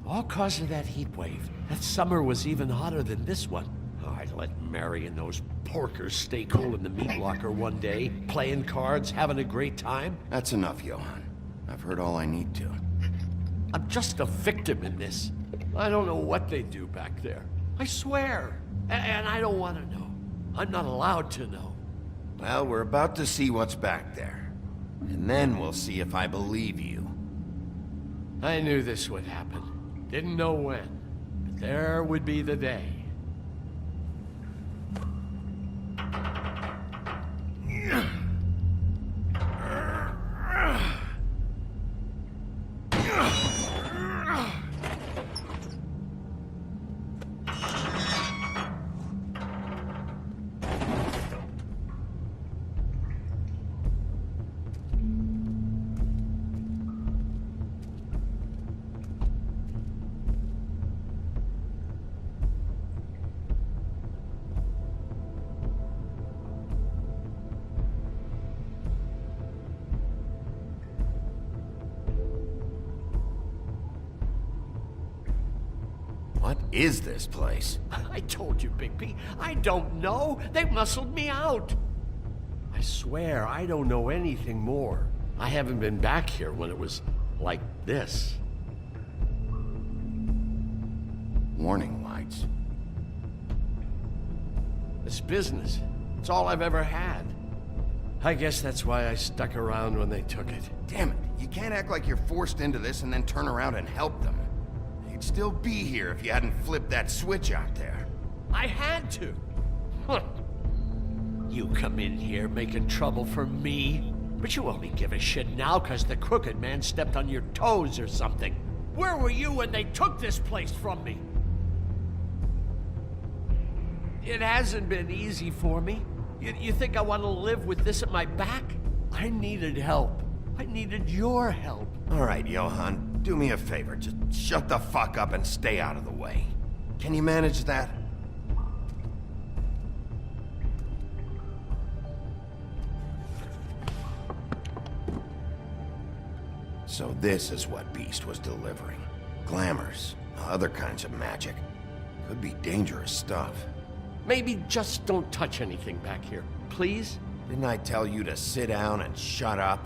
All cause of that heat wave. That summer was even hotter than this one. Oh, I'd let Mary and those porkers stay cool in the meat locker one day, playing cards, having a great time. That's enough, Johann. I've heard all I need to. I'm just a victim in this. I don't know what they do back there. I swear. And I don't want to know. I'm not allowed to know. Well, we're about to see what's back there. And then we'll see if I believe you. I knew this would happen. Didn't know when. But there would be the day. What is this place? I told you, Bigby. I don't know. They muscled me out. I swear, I don't know anything more. I haven't been back here when it was like this. Warning lights. It's business. It's all I've ever had. I guess that's why I stuck around when they took it. Damn it, you can't act like you're forced into this and then turn around and help them. You'd still be here if you hadn't flipped that switch out there. I had to. Huh. You come in here making trouble for me, but you only give a shit now because the crooked man stepped on your toes or something. Where were you when they took this place from me? It hasn't been easy for me. You think I want to live with this at my back? I needed help. I needed your help. All right, Johann, do me a favor. Just shut the fuck up and stay out of the way. Can you manage that? So this is what Beast was delivering. Glamours, other kinds of magic. Could be dangerous stuff. Maybe just don't touch anything back here, please? Didn't I tell you to sit down and shut up?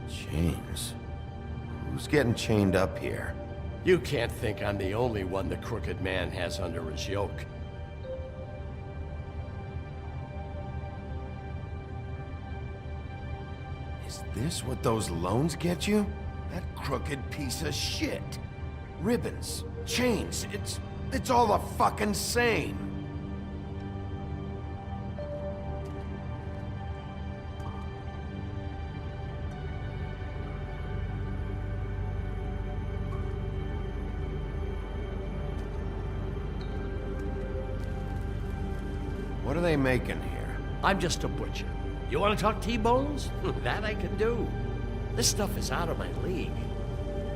Chains. Who's getting chained up here? You can't think I'm the only one the crooked man has under his yoke. Is this what those loans get you? That crooked piece of shit. Ribbons, chains, it's all the fucking same. What are they making here? I'm just a butcher. You want to talk T-bones? That I can do. This stuff is out of my league.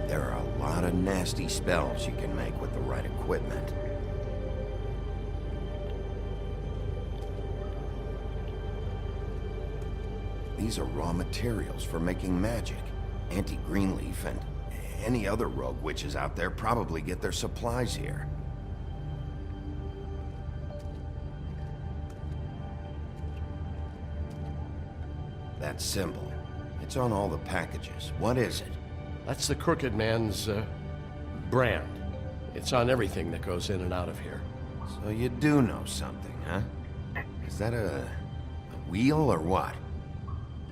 There are a lot of nasty spells you can make with the right equipment. These are raw materials for making magic. Auntie Greenleaf and any other rogue witches out there probably get their supplies here. That symbol, it's on all the packages. What is it? That's the crooked man's, brand. It's on everything that goes in and out of here. So you do know something, huh? Is that a wheel or what?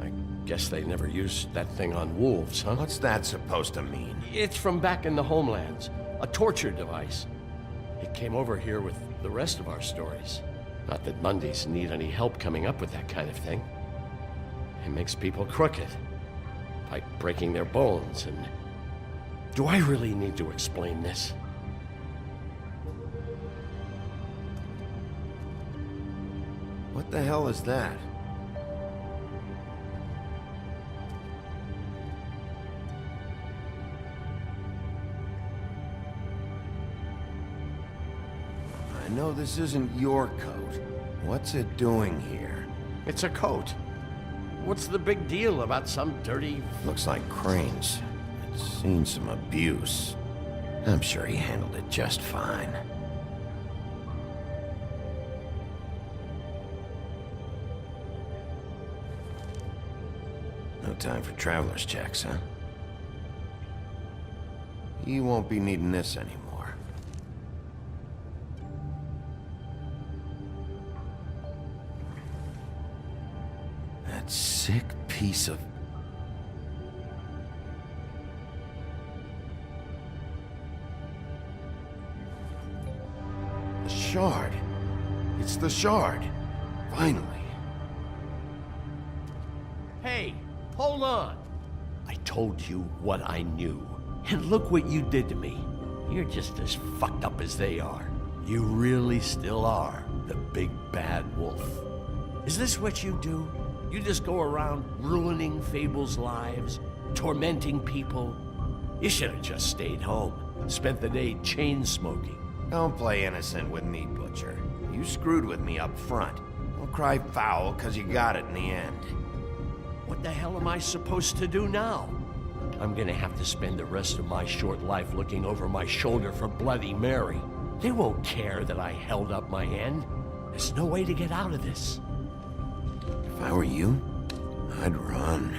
I guess they never used that thing on wolves, huh? What's that supposed to mean? It's from back in the homelands. A torture device. It came over here with the rest of our stories. Not that Mondays need any help coming up with that kind of thing. It makes people crooked. By breaking their bones and... Do I really need to explain this? What the hell is that? I know this isn't your coat. What's it doing here? It's a coat. What's the big deal about some dirty... Looks like Crane's had seen some abuse. I'm sure he handled it just fine. No time for traveler's checks, huh? You won't be needing this anymore. That sick piece of... The shard. It's the shard. Finally. Hey, hold on. I told you what I knew. And look what you did to me. You're just as fucked up as they are. You really still are the big bad wolf. Is this what you do? You just go around ruining Fables' lives, tormenting people? You should have just stayed home, spent the day chain smoking. Don't play innocent with me, Butcher. You screwed with me up front. Don't cry foul, 'cause you got it in the end. What the hell am I supposed to do now? I'm gonna have to spend the rest of my short life looking over my shoulder for Bloody Mary. They won't care that I held up my end. There's no way to get out of this. If I were you, I'd run.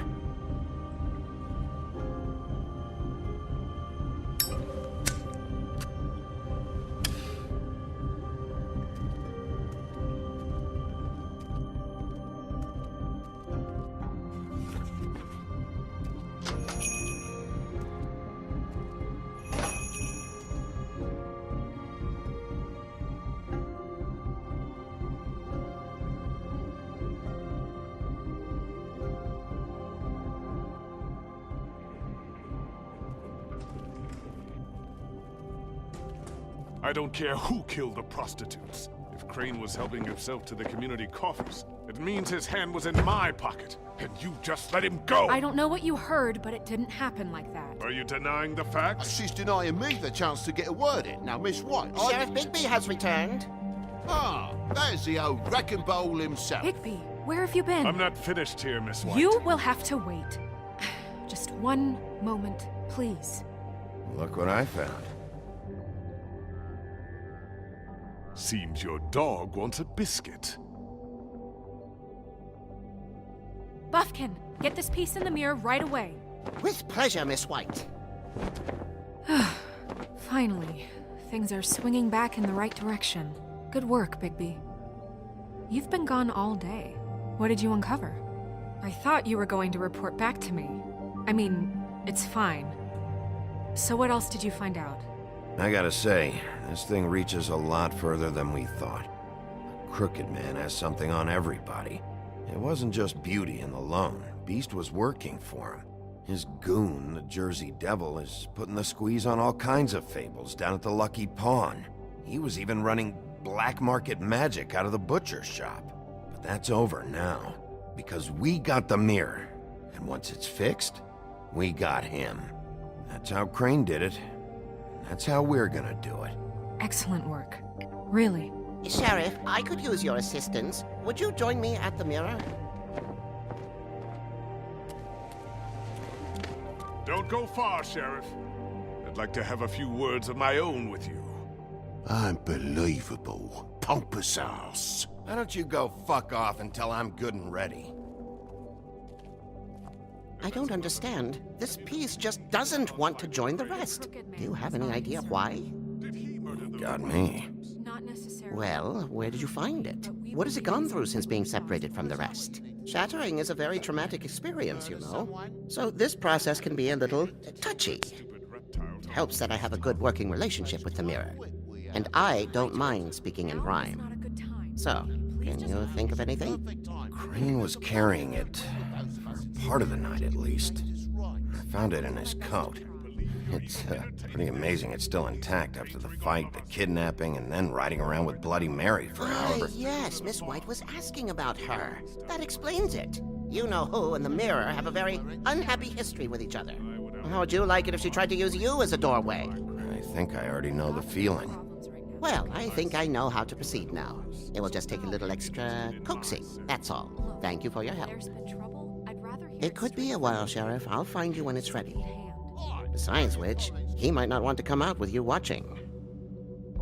I don't care who killed the prostitutes. If Crane was helping himself to the community coffers, it means his hand was in my pocket, and you just let him go! I don't know what you heard, but it didn't happen like that. Are you denying the facts? She's denying me the chance to get a word in. Now, Miss White, Sheriff Bigby has returned. Ah, there's the old wrecking bowl himself. Bigby, where have you been? I'm not finished here, Miss White. You will have to wait. Just one moment, please. Look what I found. Seems your dog wants a biscuit. Buffkin, get this piece in the mirror right away. With pleasure, Miss White. Finally, things are swinging back in the right direction. Good work, Bigby. You've been gone all day. What did you uncover? I thought you were going to report back to me. I mean, it's fine. So what else did you find out? I gotta say, this thing reaches a lot further than we thought. The Crooked Man has something on everybody. It wasn't just Beauty and the Lone. Beast was working for him. His goon, the Jersey Devil, is putting the squeeze on all kinds of Fables down at the Lucky Pawn. He was even running black market magic out of the butcher shop. But that's over now, because we got the mirror. And once it's fixed, we got him. That's how Crane did it. That's how we're gonna do it. Excellent work. Really. Sheriff, I could use your assistance. Would you join me at the mirror? Don't go far, Sheriff. I'd like to have a few words of my own with you. Unbelievable. Pompous ass. Why don't you go fuck off until I'm good and ready? I don't understand. This piece just doesn't want to join the rest. Do you have any idea why? Did he murder the... Got me. Not necessarily. Well, where did you find it? What has it gone through since being separated from the rest? Shattering is a very traumatic experience, you know. So this process can be a little touchy. It helps that I have a good working relationship with the mirror. And I don't mind speaking in Not a rhyme. good time. So, can you think of anything? Crane was carrying it. For part of the night, at least. I found it in his coat. It's pretty amazing it's still intact after the fight, the kidnapping, and then riding around with Bloody Mary for however... Yes, Miss White was asking about her. That explains it. You know who and the mirror have a very unhappy history with each other. How would you like it if she tried to use you as a doorway? I think I already know the feeling. Well, I think I know how to proceed now. It will just take a little extra coaxing, that's all. Thank you for your help. There's been trouble It could be a while, Sheriff. I'll find you when it's ready. Besides which, he might not want to come out with you watching.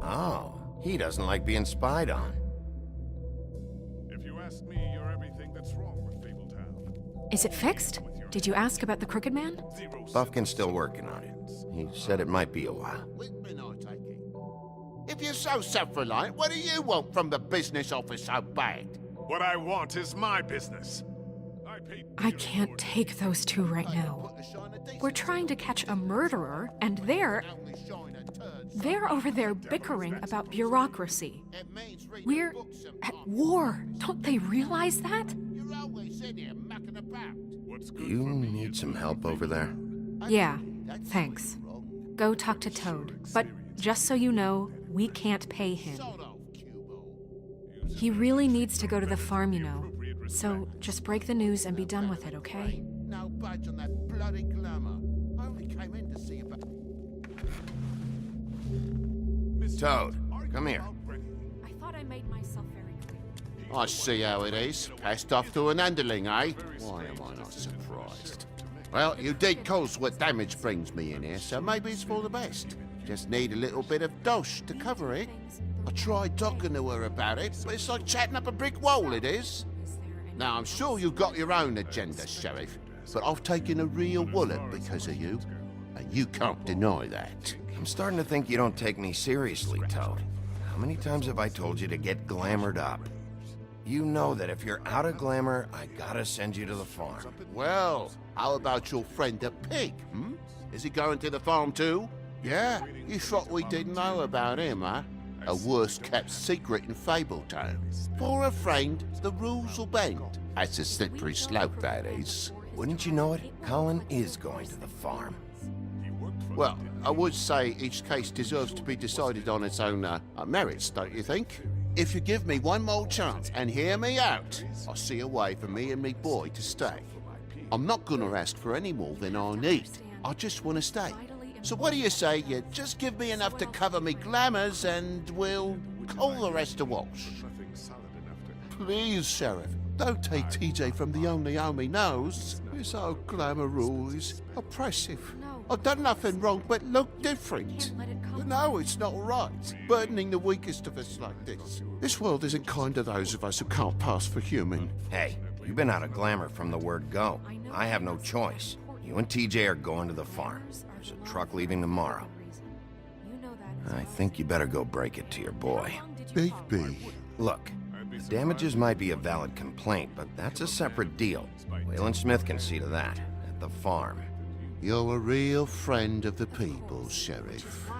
Oh, he doesn't like being spied on. If you ask me, you're everything that's wrong with Fabletown. Is it fixed? Did you ask about the Crooked Man? Buffkin's still working on it. He said it might be a while. Whitman, I take it. If you're so self-reliant, what do you want from the business office so bad? What I want is my business. I can't take those two right now. We're trying to catch a murderer, and they're over there bickering about bureaucracy. We're at war. Don't they realize that? You're always in here mucking about. You need some help over there? Yeah, thanks. Go talk to Toad. But just so you know, we can't pay him. He really needs to go to the farm, you know. So just break the news and be done with it, okay? No budge on that bloody glamour. I only came in to see about... Toad, come here. I thought I made myself very clear. I see how it is. Passed off to an underling, eh? Why am I not surprised? Well, you did cause what damage brings me in here, so maybe it's for the best. Just need a little bit of douche to cover it. I tried talking to her about it, but it's like chatting up a brick wall, it is. Now, I'm sure you've got your own agenda, Sheriff, but I've taken a real wallet because of you, and you can't deny that. I'm starting to think you don't take me seriously, Toad. How many times have I told you to get glamored up? You know that if you're out of glamour, I gotta send you to the farm. Well, how about your friend the pig, hmm? Is he going to the farm too? Yeah? You thought we didn't know about him, huh? A worst-kept secret in Fabletown. For a friend, the rules will bend. That's a slippery slope, that is. Wouldn't you know it? Colin is going to the farm. Well, I would say each case deserves to be decided on its own merits, don't you think? If you give me one more chance and hear me out, I'll see a way for me and me boy to stay. I'm not gonna ask for any more than I need. I just want to stay. So what do you say you just give me enough to cover me glamours and we'll call the rest a wash? Please, Sheriff, don't take TJ from the only home he knows. This old glamour rule is oppressive. I've done nothing wrong but look different. No, it's not right, burdening the weakest of us like this. This world isn't kind to those of us who can't pass for human. Hey, you've been out of glamour from the word go. I have no choice. You and TJ are going to the farm. There's a truck leaving tomorrow. I think you better go break it to your boy. Big B. Look, the damages might be a valid complaint, but that's a separate deal. Wayland Smith can see to that, at the farm. You're a real friend of the people, Sheriff.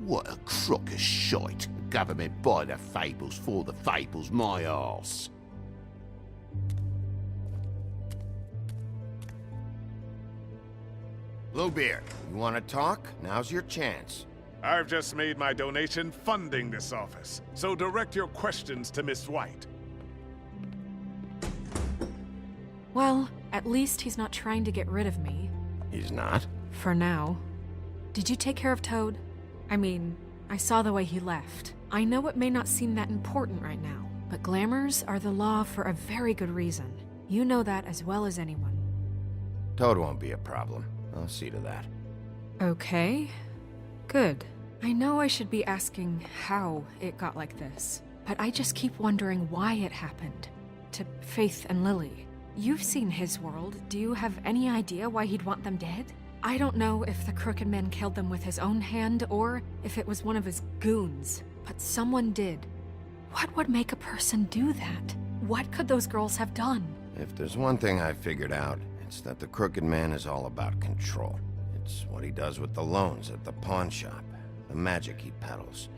What a crock of shite. Government by the Fables, for the Fables, my arse. Bluebeard, you want to talk? Now's your chance. I've just made my donation funding this office, so direct your questions to Miss White. Well, at least he's not trying to get rid of me. He's not? For now. Did you take care of Toad? I mean, I saw the way he left. I know it may not seem that important right now, but glamours are the law for a very good reason. You know that as well as anyone. Toad won't be a problem. I'll see to that. Okay. Good. I know I should be asking how it got like this, but I just keep wondering why it happened. To Faith and Lily. You've seen his world. Do you have any idea why he'd want them dead? I don't know if the Crooked Man killed them with his own hand or if it was one of his goons, but someone did. What would make a person do that? What could those girls have done? If there's one thing I figured out, it's that the Crooked Man is all about control. It's what he does with the loans at the pawn shop, the magic he peddles,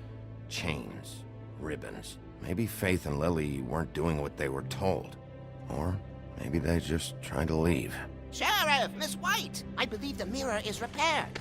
chains, ribbons. Maybe Faith and Lily weren't doing what they were told. Or maybe they just tried to leave. Sheriff, Miss White! I believe the mirror is repaired.